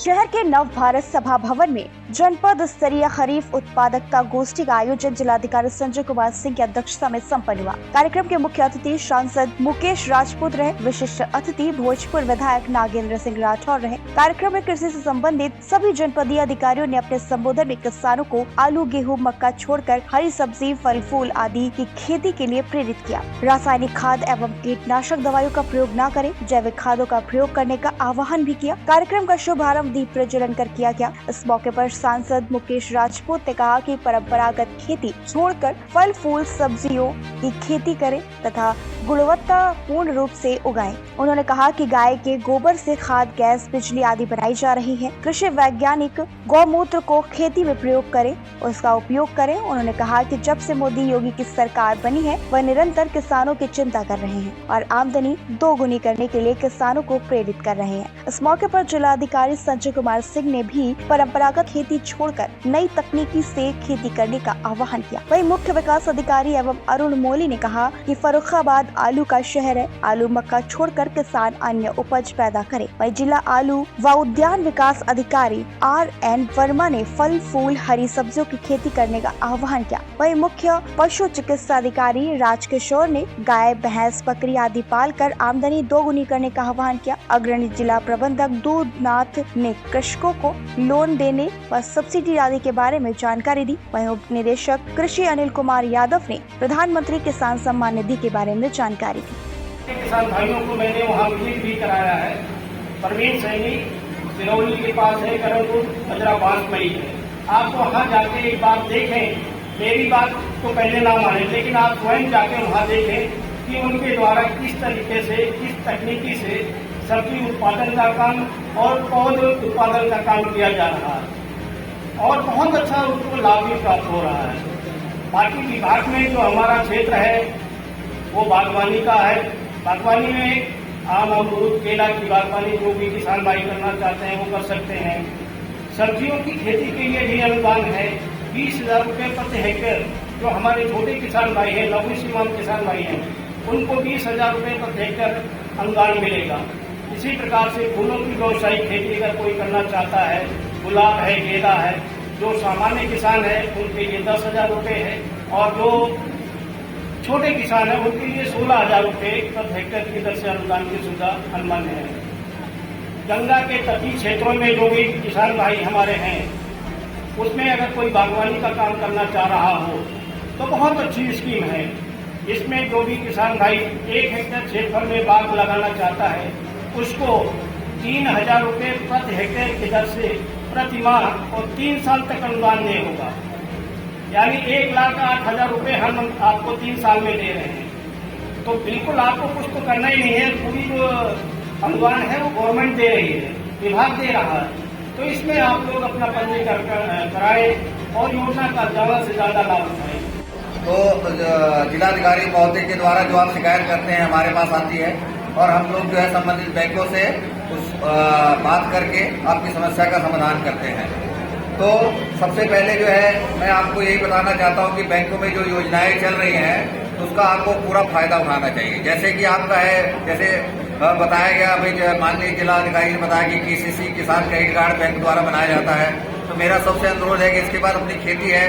शहर के नव भारत सभा भवन में जनपद स्तरीय खरीफ उत्पादकता गोष्ठी का आयोजन जिलाधिकारी संजय कुमार सिंह की अध्यक्षता में संपन्न हुआ। कार्यक्रम के मुख्य अतिथि सांसद मुकेश राजपूत रहे। विशिष्ट अतिथि भोजपुर विधायक नागेंद्र सिंह राठौर रहे। कार्यक्रम में कृषि से संबंधित सभी जनपदीय अधिकारियों ने अपने संबोधन में किसानों को आलू, गेहूं, मक्का छोड़कर हरी सब्जी, फल फूल आदि की खेती के लिए प्रेरित किया। रासायनिक खाद एवं कीटनाशक दवाइयों का प्रयोग न करें, जैविक खादों का प्रयोग करने का आह्वान भी किया। कार्यक्रम का शुभारंभ दीप प्रज्वलन कर किया गया। इस मौके पर सांसद मुकेश राजपूत ने कहा कि परंपरागत खेती छोड़कर फल फूल सब्जियों की खेती करें तथा गुणवत्ता पूर्ण रूप से उगाएं। उन्होंने कहा कि गाय के गोबर से खाद, गैस, बिजली आदि बनाई जा रही है। कृषि वैज्ञानिक गौमूत्र को खेती में प्रयोग करें, उसका उपयोग करें। उन्होंने कहा कि जब से मोदी योगी की सरकार बनी है, वह निरंतर किसानों की चिंता कर रहे हैं और आमदनी दोगुनी करने के लिए किसानों को प्रेरित कर रहे हैं। इस मौके पर जिलाधिकारी संजय कुमार सिंह ने भी परंपरागत खेती छोड़कर नई तकनीकी से खेती करने का आह्वान किया। वहीं मुख्य विकास अधिकारी एवं अरुण मोली ने कहा कि फर्रुखाबाद आलू का शहर है। आलू, मक्का छोड़कर किसान अन्य उपज पैदा करे। वहीं जिला आलू व उद्यान विकास अधिकारी RN वर्मा ने फल फूल हरी सब्जियों की खेती करने का आह्वान किया। वहीं मुख्य पशु चिकित्सा अधिकारी राजकिशोर ने गाय, भैंस, बकरी आदि पालकर आमदनी दोगुनी करने का आह्वान किया। अग्रणी जिला प्रबंधक दूधनाथ ने कृषकों को लोन देने व सब्सिडी आदि के बारे में जानकारी दी। वहीं उप निदेशक कृषि अनिल कुमार यादव ने प्रधानमंत्री किसान सम्मान निधि के बारे में जानकारी दी। किसान भाइयों को मैंने वहाँ विजिट भी कराया है। परवीन सैनी सिरौली के पास है, करमपुर, अजरा बांसमई है। आप वहाँ जाके एक बार देखें। मेरी बात तो पहले ना माने, लेकिन आप स्वयं जाके वहाँ देखें कि उनके द्वारा किस तरीके से, किस तकनीकी से सब्जी उत्पादन का काम और पौध उत्पादन का काम किया जा रहा है और बहुत अच्छा उसको लाभ भी प्राप्त हो रहा है। बाकी विभाग में जो हमारा क्षेत्र है वो बागवानी का है। बागवानी में आम, अमरूद, केला की बागवानी जो भी किसान भाई करना चाहते हैं वो कर सकते हैं। सब्जियों की खेती के लिए भी अनुदान है 20,000 रुपये प्रति हेक्टेयर। जो हमारे छोटे किसान भाई हैं, लघु सीमांत किसान भाई हैं, उनको 20,000 रुपये प्रति हेक्टेयर अनुदान मिलेगा। इसी प्रकार से फूलों की व्यवसायिक खेती अगर कोई करना चाहता है, गुलाब है, गेंदा है, जो सामान्य किसान है उनके लिए 10,000 रुपये है और जो छोटे किसान है उनके लिए 16,000 रुपये प्रति हेक्टेयर की दर से अनुदान की सुविधा अनुमान है। गंगा के तटीय क्षेत्रों में जो भी किसान भाई हमारे हैं, उसमें अगर कोई बागवानी का काम करना चाह रहा हो तो बहुत अच्छी स्कीम है। इसमें जो भी किसान भाई 1 हेक्टेयर क्षेत्रफल में बाग लगाना चाहता है उसको 3,000 रुपये प्रति हेक्टेयर की दर से प्रति माह और 3 साल तक अनुदान देना होगा। यानी 1,08,000 रुपये हम आपको 3 साल में दे रहे हैं। तो बिल्कुल आपको कुछ तो करना ही नहीं है। पूरी जो अनुदान है वो गवर्नमेंट दे रही है, विभाग दे रहा है। तो इसमें आप लोग अपना पंजीकरण कराएं और योजना का ज़्यादा से ज़्यादा लाभ उठाएं। तो जिलाधिकारी महोदय के द्वारा जो आप शिकायत करते हैं हमारे पास आती है और हम लोग जो है संबंधित बैंकों से उस बात करके आपकी समस्या का समाधान करते हैं। तो सबसे पहले जो है मैं आपको यही बताना चाहता हूँ कि बैंकों में जो योजनाएं चल रही हैं उसका आपको पूरा फायदा उठाना चाहिए। जैसे कि आपका है, जैसे बताया गया, अभी माननीय जिलाधिकारी ने बताया कि KCC किसान क्रेडिट कार्ड बैंक द्वारा बनाया जाता है। तो मेरा सबसे अनुरोध है कि इसके बाद अपनी खेती है,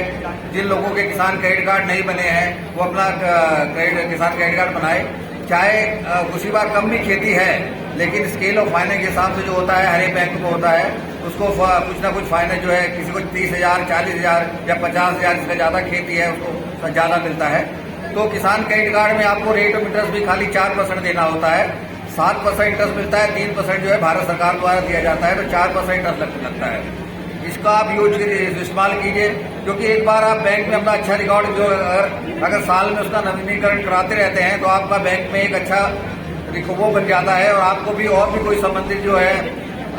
जिन लोगों के किसान क्रेडिट कार्ड नहीं बने हैं वो अपना किसान क्रेडिट कार्ड बनाए। चाहे उसी बार कम भी खेती है, लेकिन स्केल ऑफ फाइनेंस के हिसाब से जो होता है हर एक बैंक में होता है, उसको कुछ ना कुछ फाइनेंस जो है, किसी को 30,000, 40,000 या 50,000, जिसका ज़्यादा खेती है उसको ज़्यादा मिलता है। तो किसान क्रेडिट कार्ड में आपको रेट ऑफ इंटरेस्ट भी खाली 4% देना होता है। 7% इंटरेस्ट मिलता है, 3% जो है भारत सरकार द्वारा दिया जाता है, तो 4% इंटरेस्ट लगता है। इसका आप इस्तेमाल कीजिए, क्योंकि एक बार आप बैंक में अपना अच्छा रिकॉर्ड जो अगर साल में उसका नवीनीकरण कराते रहते हैं तो आपका बैंक में एक अच्छा वो बन जाता है और आपको भी और भी कोई संबंधित जो है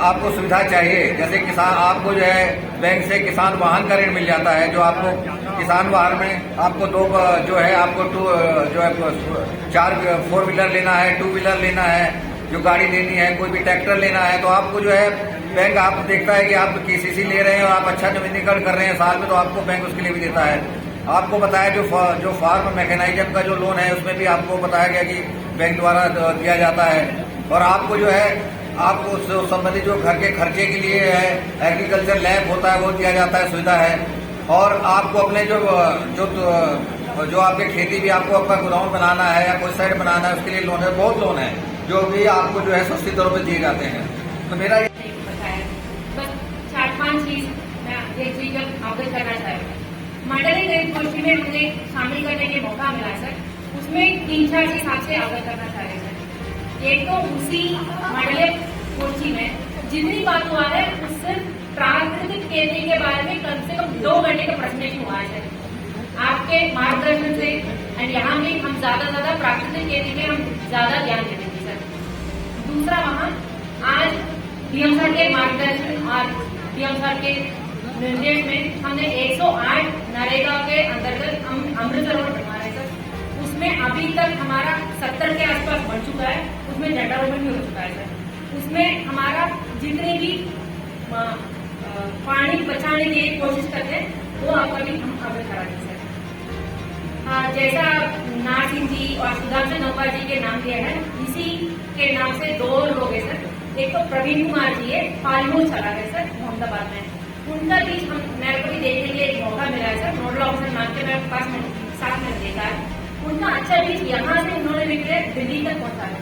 आपको सुविधा चाहिए। जैसे किसान आपको जो है बैंक से किसान वाहन का ऋण मिल जाता है, जो आपको किसान वाहन में आपको जो है 4 व्हीलर लेना है, 2 व्हीलर लेना है, जो गाड़ी लेनी है, कोई भी ट्रैक्टर लेना है, तो आपको जो है बैंक आप देखता है कि आप KCC ले रहे हैं और आप अच्छा नवीनीकरण कर रहे हैं साल में, तो आपको बैंक उसके लिए भी देता है। आपको बताया जो फार्म मैकेनाइज्म का जो लोन है उसमें भी आपको बताया गया कि बैंक द्वारा दिया जाता है। और आपको जो है आपको संबंधित जो घर के खर्चे के लिए है, एग्रीकल्चर लैब होता है वो दिया जाता है, सुविधा है। और आपको अपने जो आपके खेती भी आपको अपना गोडाउन बनाना है या कोई साइड बनाना है, उसके लिए लोन है, बहुत लोन है जो भी आपको जो है सस्ती दरों पे दिए जाते हैं। तो मेरा बस 4-5 चीज मैं एक चीज अवगत करना चाहूँगी। मंडली गरीब गोष्ठी में मुझे शामिल करने के मौका मिला सर, उसमें 3-4 चीज आपसे अवगत करना चाह रहे सर। एक तो उसी मंडली गोष्ठी में जितनी बात हुआ है उससे प्राकृतिक खेती के बारे में कम से कम 2 घंटे का प्रेजेंटेशन हुआ है सर आपके मार्गदर्शन से। एंड यहाँ भी हम ज्यादा प्राकृतिक खेती में हम ज्यादा ध्यान देंगे सर। दूसरा, वहाँ आज डीएम सर के मार्गदर्शन और डीएम सर के निर्देश में हमने 108 नरेगा के अंतर्गत हम अमृत सरोवर बनवा रहे सर। उसमें अभी तक हमारा 70 के आसपास बढ़ चुका है, उसमें झंडारोपण भी हो चुका है सर। उसमें हमारा जितने भी पानी बचाने की कोशिश करते हैं वो आपका भी हम अवगत कराते हैं सर। जैसा नार सिंह जी और सुधांशु नौका जी के नाम दिया है, इसी के नाम से 2 लोग हैं सर। एक तो प्रवीण कुमार जी है, फालमूल चला गए सर मोहम्मदाबाद में, उनका भी हम मेरे को भी देखने के लिए एक मौका मिला है सर। नोडल ऑफिसर मान के मैं 5 मिनट 7 मिनट देखा है उनका। अच्छा बीज यहाँ से उन्होंने निकले दिल्ली तक पहुंचाया।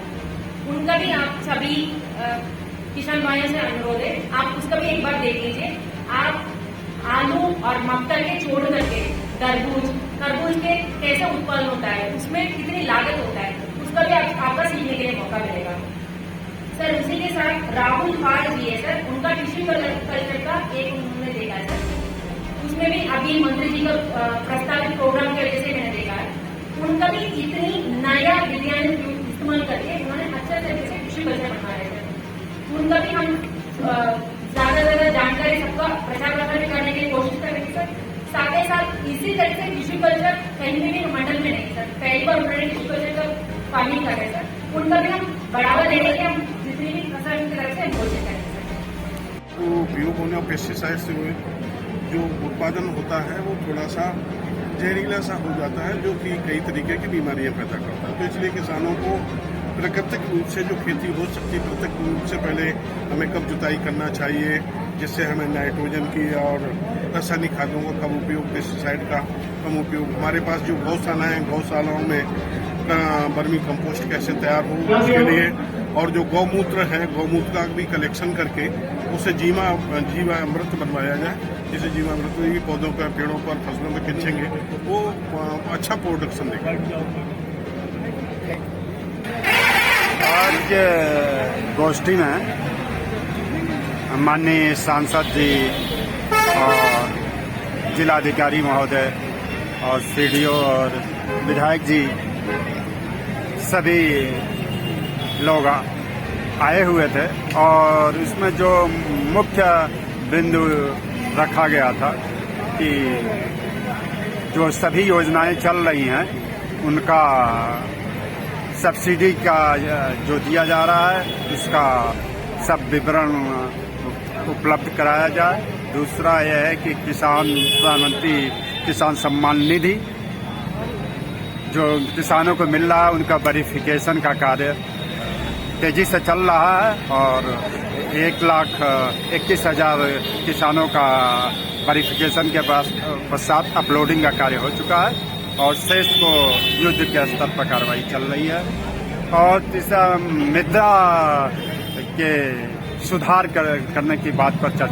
उनका भी आप सभी किसान भाइयों से अनुरोध है, आप उसका भी एक बार देख लीजिए। आप आलू और मक्का के छोड़ करके तरबूज के कैसे उत्पादन होता है, उसमें कितनी लागत होता है, उसका भी आपका सीखने के लिए मौका मिलेगा सर। उसी के साथ राहुल पाल जी है सर, उनका टिश्यू कल्चर का एक उन्होंने देखा है सर। उसमें भी अभी मंत्री जी का प्रस्तावित प्रोग्राम की वजह से मैंने देखा है, उनका भी इतनी नया विज्ञान इस्तेमाल करके उन्होंने अच्छा तरीके से टिश्यू कल्चर बना रहे थे। उनका भी हम ज्यादा जानकारी सबका प्रचार प्रसार करने की कोशिश करेंगे सर। साथ ही साथ इसी तरह से टिश्यू कल्चर कहीं भी मंडल में नहीं सर, पहली बार उन्होंने टिश्यू कल्चर का फार्मिंग कर रहे सर। उनका भी हम बढ़ावा देने के हम जितनी भी प्रसार की तरफ से हम कोशिश करेंगे सर। तो उपयोग होने और पेस्टिसाइड से हुए जो उत्पादन होता है वो थोड़ा सा जहरीला सा हो जाता है, जो कि कई तरीके की बीमारियां पैदा करता है। तो इसलिए किसानों को प्राकृतिक रूप से जो खेती हो सकती है, प्राकृतिक रूप से पहले हमें कब जुताई करना चाहिए, जिससे हमें नाइट्रोजन की और रासायनिक खादों का कम उपयोग, पेस्टिसाइड का कम उपयोग। हमारे पास जो गौशाला है, गौशालाओं में वर्मी कंपोस्ट कैसे तैयार हो उसके लिए, और जो गौमूत्र है, गौमूत्र का भी कलेक्शन करके उसे जीवामृत बनवाया जाए, जिसे जीवामृत भी पौधों पर, पेड़ों पर, फसलों में खींचेंगे वो अच्छा प्रोडक्शन देगा। आज के गोष्ठी में माननीय सांसद जी और जिलाधिकारी महोदय और सीडीओ और विधायक जी सभी लोग आए हुए थे, और इसमें जो मुख्य बिंदु रखा गया था कि जो सभी योजनाएं चल रही हैं उनका सब्सिडी का जो दिया जा रहा है उसका सब विवरण उपलब्ध कराया जाए। दूसरा यह है कि प्रधानमंत्री किसान सम्मान निधि जो किसानों को मिल रहा है उनका वेरिफिकेशन का कार्य तेजी से चल रहा है, और 1,21,000 किसानों का वेरिफिकेशन के पश्चात अपलोडिंग का कार्य हो चुका है, और शेष को युद्ध के स्तर पर कार्रवाई चल रही है। और तीसरा, मृदा के सुधार करने की बात पर चर्चा